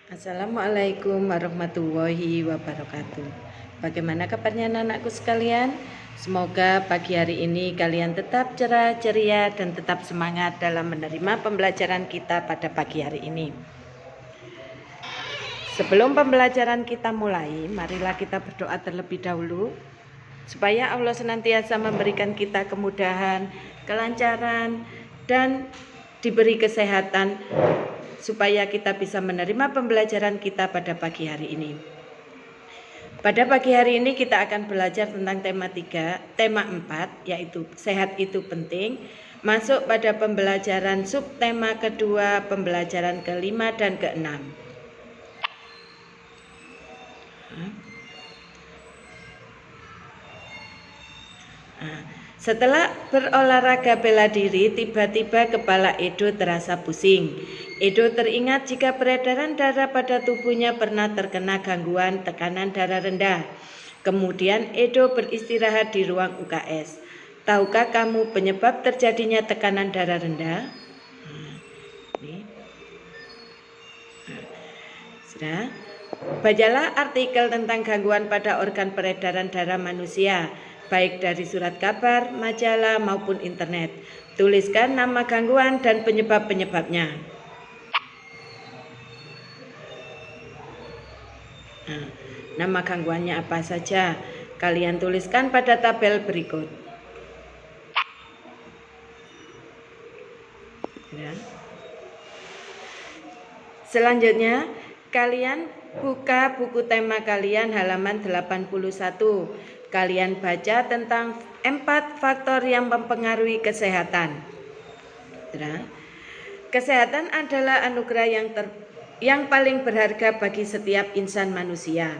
Assalamualaikum warahmatullahi wabarakatuh. Bagaimana kabarnya anak-anakku sekalian? Semoga pagi hari ini kalian tetap cerah, ceria, dan tetap semangat dalam menerima pembelajaran kita pada pagi hari ini. Sebelum pembelajaran kita mulai, marilah kita berdoa terlebih dahulu supaya Allah senantiasa memberikan kita kemudahan, kelancaran, dan diberi kesehatan supaya kita bisa menerima pembelajaran kita pada pagi hari ini. Pada pagi hari ini kita akan belajar tentang tema 4, yaitu sehat itu penting. Masuk pada pembelajaran subtema kedua, pembelajaran kelima dan keenam. Setelah berolahraga bela diri, tiba-tiba kepala Edo terasa pusing. Edo teringat jika peredaran darah pada tubuhnya pernah terkena gangguan tekanan darah rendah. Kemudian Edo beristirahat di ruang UKS. Tahukah kamu penyebab terjadinya tekanan darah rendah? Sudah. Bacalah artikel tentang gangguan pada organ peredaran darah manusia, baik dari surat kabar, majalah, maupun internet. Tuliskan nama gangguan dan penyebab-penyebabnya. Nama gangguannya apa saja? Kalian tuliskan pada tabel berikut. Ya. Selanjutnya, kalian buka buku tema kalian halaman 81. Kalian baca tentang 4 faktor yang mempengaruhi kesehatan. Kesehatan adalah anugerah yang paling berharga bagi setiap insan manusia.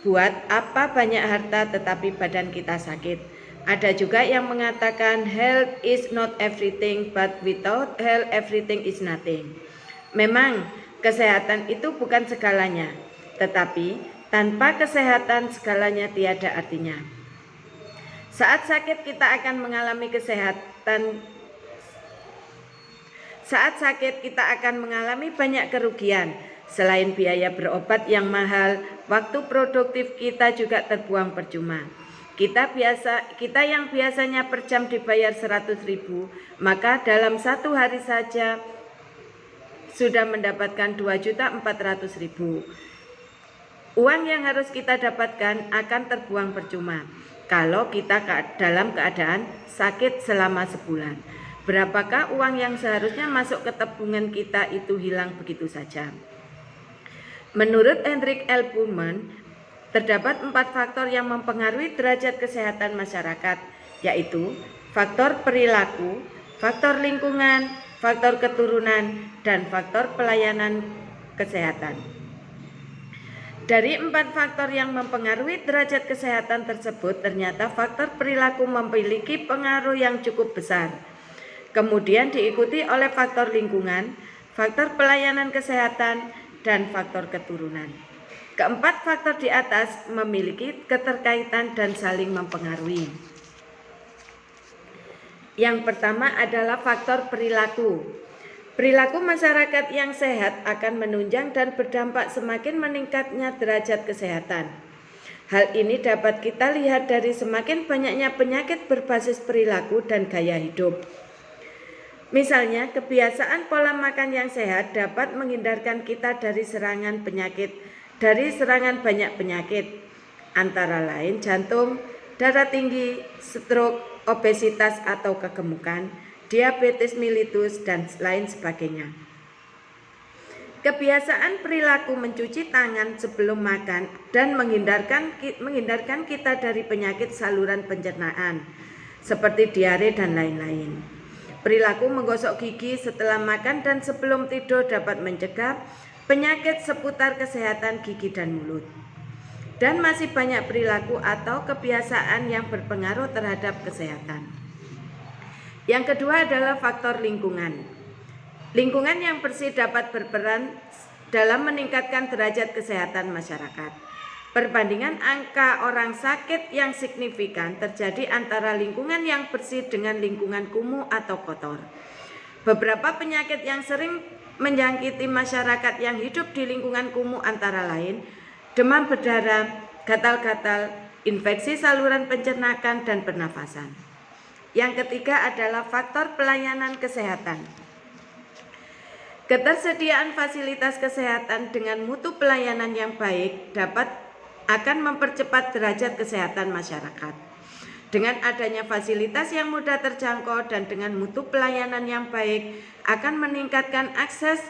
Buat apa banyak harta tetapi badan kita sakit? Ada juga yang mengatakan health is not everything, but without health everything is nothing. Memang kesehatan itu bukan segalanya, tetapi tanpa kesehatan segalanya tiada artinya. Saat sakit kita akan mengalami banyak kerugian. Selain biaya berobat yang mahal, waktu produktif kita juga terbuang percuma. Kita yang biasanya per jam dibayar 100.000, maka dalam 1 hari saja sudah mendapatkan 2.400.000. Uang yang harus kita dapatkan akan terbuang percuma kalau kita dalam keadaan sakit selama sebulan. Berapakah uang yang seharusnya masuk ke tabungan kita itu hilang begitu saja? Menurut Hendrik L. Pullman, terdapat 4 faktor yang mempengaruhi derajat kesehatan masyarakat, yaitu faktor perilaku, faktor lingkungan, faktor keturunan, dan faktor pelayanan kesehatan. Dari 4 faktor yang mempengaruhi derajat kesehatan tersebut, ternyata faktor perilaku memiliki pengaruh yang cukup besar. Kemudian diikuti oleh faktor lingkungan, faktor pelayanan kesehatan, dan faktor keturunan. Keempat faktor di atas memiliki keterkaitan dan saling mempengaruhi. Yang pertama adalah faktor perilaku. Perilaku masyarakat yang sehat akan menunjang dan berdampak semakin meningkatnya derajat kesehatan. Hal ini dapat kita lihat dari semakin banyaknya penyakit berbasis perilaku dan gaya hidup. Misalnya, kebiasaan pola makan yang sehat dapat menghindarkan kita dari serangan banyak penyakit, antara lain jantung, darah tinggi, stroke, obesitas atau kegemukan, diabetes mellitus, dan lain sebagainya. Kebiasaan perilaku mencuci tangan sebelum makan dan menghindarkan kita dari penyakit saluran pencernaan seperti diare dan lain-lain. Perilaku menggosok gigi setelah makan dan sebelum tidur dapat mencegah penyakit seputar kesehatan gigi dan mulut. Dan masih banyak perilaku atau kebiasaan yang berpengaruh terhadap kesehatan. Yang kedua adalah faktor lingkungan. Lingkungan yang bersih dapat berperan dalam meningkatkan derajat kesehatan masyarakat. Perbandingan angka orang sakit yang signifikan terjadi antara lingkungan yang bersih dengan lingkungan kumuh atau kotor. Beberapa penyakit yang sering menjangkiti masyarakat yang hidup di lingkungan kumuh antara lain demam berdarah, gatal-gatal, infeksi saluran pencernaan dan pernafasan. Yang ketiga adalah faktor pelayanan kesehatan. Ketersediaan fasilitas kesehatan dengan mutu pelayanan yang baik akan mempercepat derajat kesehatan masyarakat. Dengan adanya fasilitas yang mudah terjangkau dan dengan mutu pelayanan yang baik akan meningkatkan akses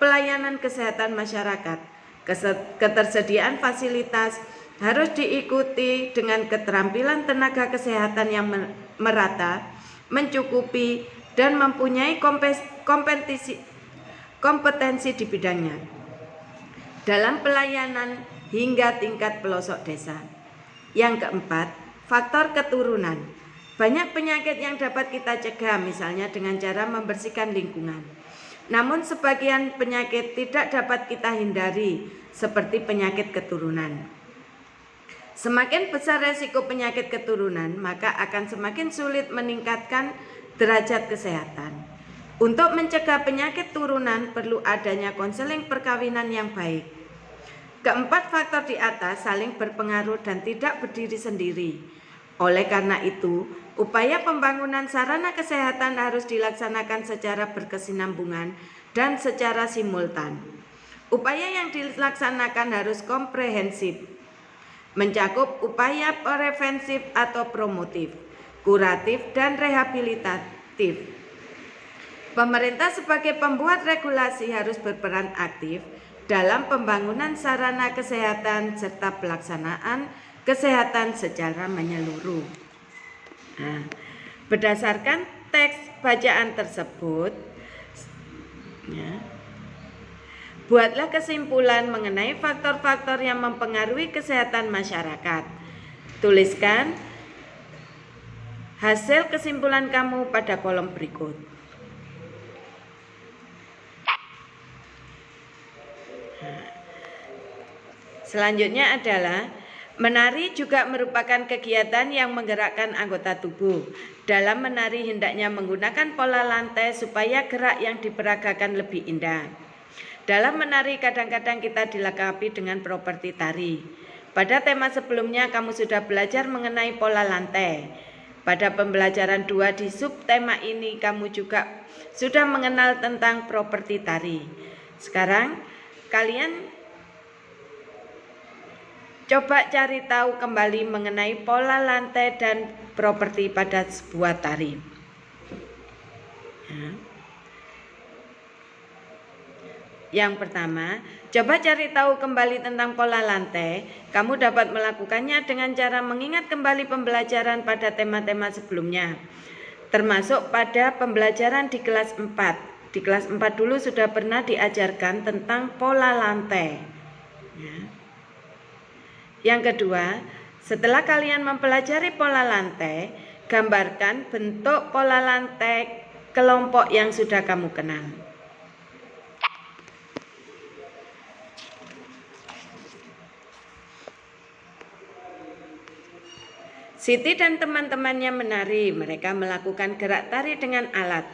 pelayanan kesehatan masyarakat. Ketersediaan fasilitas harus diikuti dengan keterampilan tenaga kesehatan yang merata, mencukupi, dan mempunyai kompetensi di bidangnya dalam pelayanan hingga tingkat pelosok desa. Yang keempat, faktor keturunan. Banyak penyakit yang dapat kita cegah, misalnya dengan cara membersihkan lingkungan. Namun sebagian penyakit tidak dapat kita hindari, seperti penyakit keturunan. Semakin besar resiko penyakit keturunan, maka akan semakin sulit meningkatkan derajat kesehatan. Untuk mencegah penyakit turunan perlu adanya konseling perkawinan yang baik. Keempat faktor di atas saling berpengaruh dan tidak berdiri sendiri. Oleh karena itu, upaya pembangunan sarana kesehatan harus dilaksanakan secara berkesinambungan dan secara simultan. Upaya yang dilaksanakan harus komprehensif, mencakup upaya preventif atau promotif, kuratif, dan rehabilitatif. Pemerintah sebagai pembuat regulasi harus berperan aktif dalam pembangunan sarana kesehatan serta pelaksanaan kesehatan secara menyeluruh. Berdasarkan teks bacaan tersebut, buatlah kesimpulan mengenai faktor-faktor yang mempengaruhi kesehatan masyarakat. Tuliskan hasil kesimpulan kamu pada kolom berikut. Selanjutnya adalah menari juga merupakan kegiatan yang menggerakkan anggota tubuh. Dalam menari hendaknya menggunakan pola lantai supaya gerak yang diperagakan lebih indah. Dalam menari kadang-kadang kita dilengkapi dengan properti tari. Pada tema sebelumnya kamu sudah belajar mengenai pola lantai. Pada pembelajaran 2 di subtema ini kamu juga sudah mengenal tentang properti tari. Sekarang kalian coba cari tahu kembali mengenai pola lantai dan properti pada sebuah tari. Yang pertama, coba cari tahu kembali tentang pola lantai. Kamu dapat melakukannya dengan cara mengingat kembali pembelajaran pada tema-tema sebelumnya, termasuk pada pembelajaran di kelas 4. Di kelas 4 dulu sudah pernah diajarkan tentang pola lantai. Yang kedua, setelah kalian mempelajari pola lantai, gambarkan bentuk pola lantai kelompok yang sudah kamu kenal. Siti dan teman-temannya menari, mereka melakukan gerak tari dengan alat.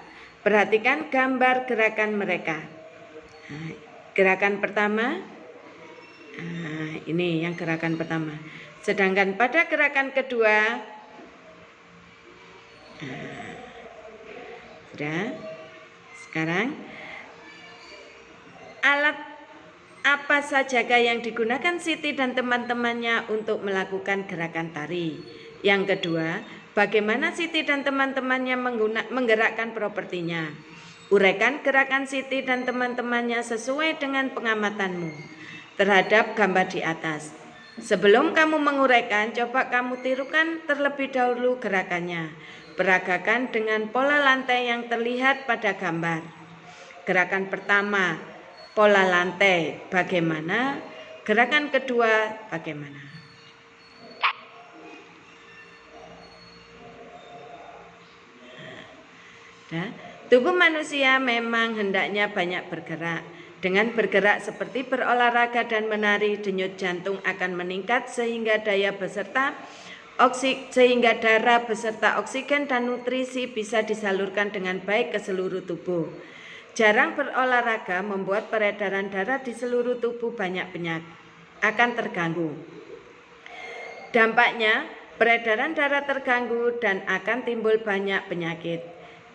Perhatikan gambar gerakan mereka. Gerakan pertama, ini yang gerakan pertama. Sedangkan pada gerakan kedua, sudah. Sekarang alat apa sajakah yang digunakan Siti dan teman-temannya untuk melakukan gerakan tari? Yang kedua, bagaimana Siti dan teman-temannya menggerakkan propertinya? Uraikan gerakan Siti dan teman-temannya sesuai dengan pengamatanmu terhadap gambar di atas. Sebelum kamu menguraikan, coba kamu tirukan terlebih dahulu gerakannya. Peragakan dengan pola lantai yang terlihat pada gambar. Gerakan pertama, pola lantai bagaimana? Gerakan kedua, bagaimana? Tubuh manusia memang hendaknya banyak bergerak. Dengan bergerak seperti berolahraga dan menari, denyut jantung akan meningkat sehingga darah beserta oksigen dan nutrisi bisa disalurkan dengan baik ke seluruh tubuh. Jarang berolahraga membuat peredaran darah di seluruh tubuh banyak penyakit akan terganggu. Dampaknya, peredaran darah terganggu dan akan timbul banyak penyakit.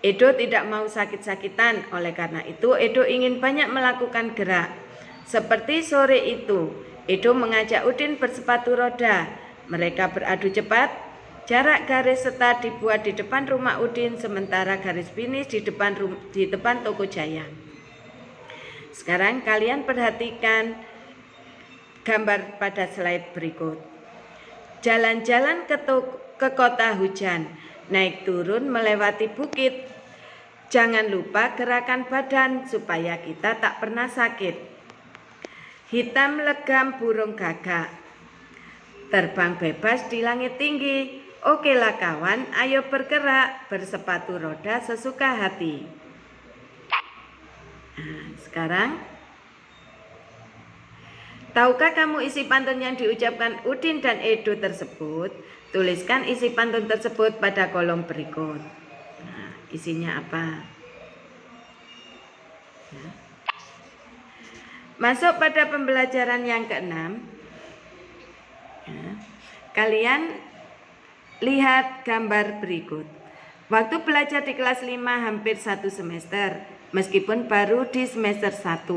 Edo tidak mau sakit-sakitan, oleh karena itu Edo ingin banyak melakukan gerak. Seperti sore itu, Edo mengajak Udin bersepatu roda. Mereka beradu cepat. Jarak garis start dibuat di depan rumah Udin, sementara garis finish di depan toko Jaya. Sekarang kalian perhatikan gambar pada slide berikut. Jalan-jalan ke kota hujan, naik turun melewati bukit. Jangan lupa gerakan badan supaya kita tak pernah sakit. Hitam legam burung gagak, terbang bebas di langit tinggi. Okelah kawan, ayo bergerak, bersepatu roda sesuka hati. Nah, sekarang tahukah kamu isi pantun yang diucapkan Udin dan Edo tersebut? Tuliskan isi pantun tersebut pada kolom berikut. Nah, isinya apa? Ya. Masuk pada pembelajaran yang ke-6. Ya. Kalian lihat gambar berikut. Waktu belajar di kelas 5 hampir 1 semester, meskipun baru di semester 1.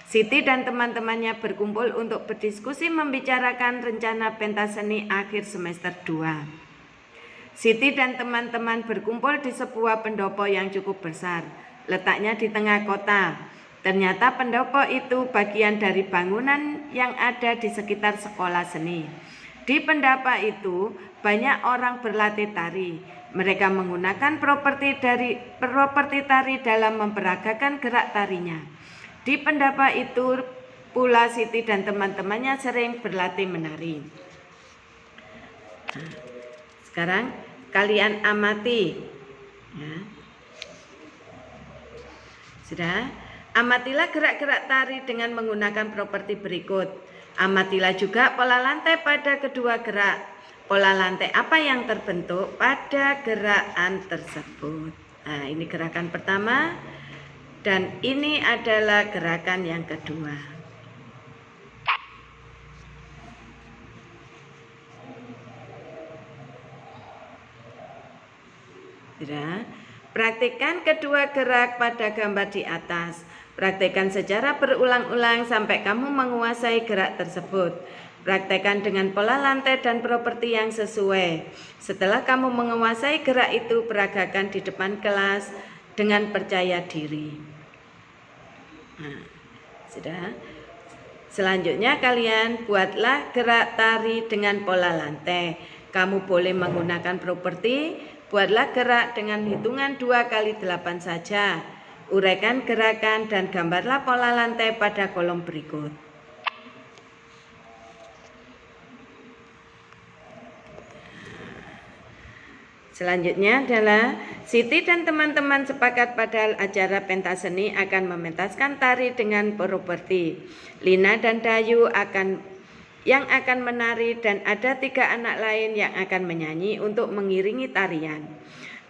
Siti dan teman-temannya berkumpul untuk berdiskusi membicarakan rencana pentas seni akhir semester 2. Siti dan teman-teman berkumpul di sebuah pendopo yang cukup besar, letaknya di tengah kota. Ternyata pendopo itu bagian dari bangunan yang ada di sekitar sekolah seni. Di pendopo itu banyak orang berlatih tari. Mereka menggunakan properti tari dalam memperagakan gerak tarinya. Di pendopo itu pula Siti dan teman-temannya sering berlatih menari. Nah, sekarang kalian amati, ya. Sudah? Amatilah gerak-gerak tari dengan menggunakan properti berikut. Amatilah juga pola lantai pada kedua gerak. Pola lantai apa yang terbentuk pada gerakan tersebut? Nah, ini gerakan pertama dan ini adalah gerakan yang kedua. Ya, praktikkan kedua gerak pada gambar di atas. Praktekkan secara berulang-ulang sampai kamu menguasai gerak tersebut. Praktekkan dengan pola lantai dan properti yang sesuai. Setelah kamu menguasai gerak itu, peragakan di depan kelas dengan percaya diri. Nah, sudah. Selanjutnya kalian buatlah gerak tari dengan pola lantai. Kamu boleh menggunakan properti. Buatlah gerak dengan hitungan 2 kali 8 saja. Uraikan gerakan dan gambarlah pola lantai pada kolom berikut. Selanjutnya adalah Siti dan teman-teman sepakat pada acara pentas seni akan mementaskan tari dengan properti. Lina dan Dayu yang akan menari dan ada 3 anak lain yang akan menyanyi untuk mengiringi tarian.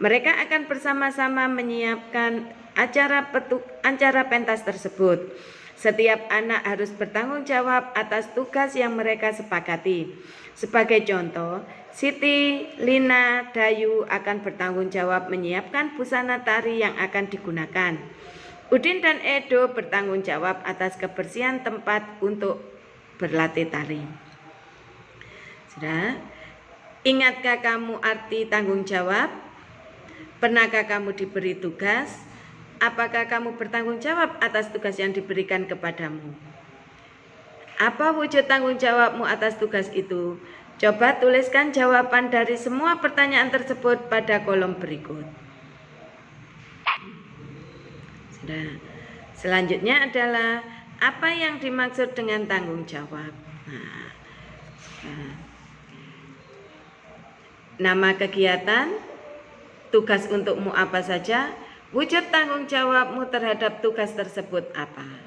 Mereka akan bersama-sama menyiapkan acara pentas tersebut. Setiap anak harus bertanggung jawab atas tugas yang mereka sepakati. Sebagai contoh, Siti, Lina, Dayu akan bertanggung jawab menyiapkan busana tari yang akan digunakan. Udin dan Edo bertanggung jawab atas kebersihan tempat untuk berlatih tari. Sudah? Ingatkah kamu arti tanggung jawab? Pernahkah kamu diberi tugas? Apakah kamu bertanggung jawab atas tugas yang diberikan kepadamu? Apa wujud tanggung jawabmu atas tugas itu? Coba tuliskan jawaban dari semua pertanyaan tersebut pada kolom berikut. Sudah. Selanjutnya adalah apa yang dimaksud dengan tanggung jawab. Nama kegiatan, tugas untukmu apa saja, wujud tanggung jawabmu terhadap tugas tersebut apa.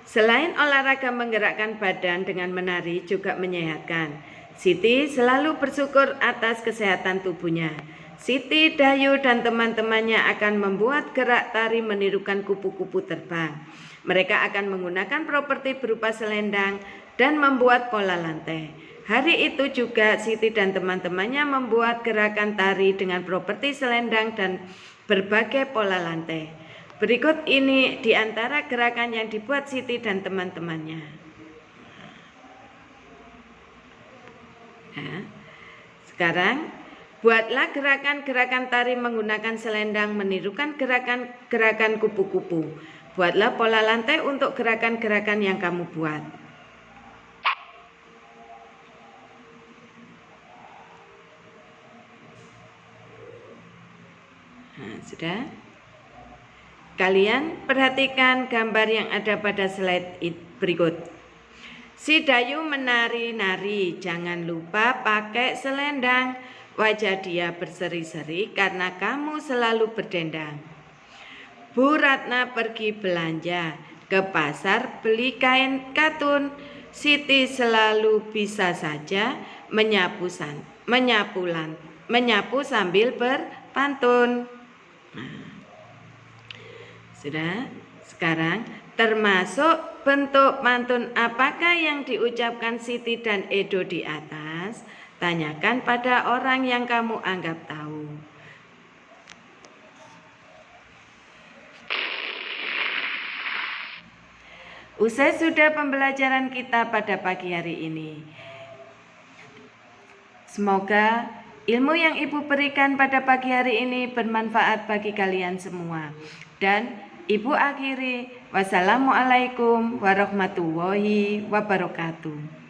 Selain olahraga menggerakkan badan dengan menari juga menyehatkan. Siti selalu bersyukur atas kesehatan tubuhnya. Siti, Dayu, dan teman-temannya akan membuat gerak tari menirukan kupu-kupu terbang. Mereka akan menggunakan properti berupa selendang dan membuat pola lantai. Hari itu juga Siti dan teman-temannya membuat gerakan tari dengan properti selendang dan berbagai pola lantai. Berikut ini di antara gerakan yang dibuat Siti dan teman-temannya. Nah, sekarang buatlah gerakan-gerakan tari menggunakan selendang menirukan gerakan-gerakan kupu-kupu. Buatlah pola lantai untuk gerakan-gerakan yang kamu buat. Nah, sudah? Kalian perhatikan gambar yang ada pada slide berikut. Si Dayu menari-nari, jangan lupa pakai selendang. Wajah dia berseri-seri karena kamu selalu berdendang. Bu Ratna pergi belanja ke pasar beli kain katun. Siti selalu bisa saja menyapu sambil berpantun. Nah, sudah, sekarang termasuk bentuk pantun apakah yang diucapkan Siti dan Edo di atas? Tanyakan pada orang yang kamu anggap tahu. Usai sudah pembelajaran kita pada pagi hari ini. Semoga ilmu yang Ibu berikan pada pagi hari ini bermanfaat bagi kalian semua. Dan Ibu akhiri, wassalamualaikum warahmatullahi wabarakatuh.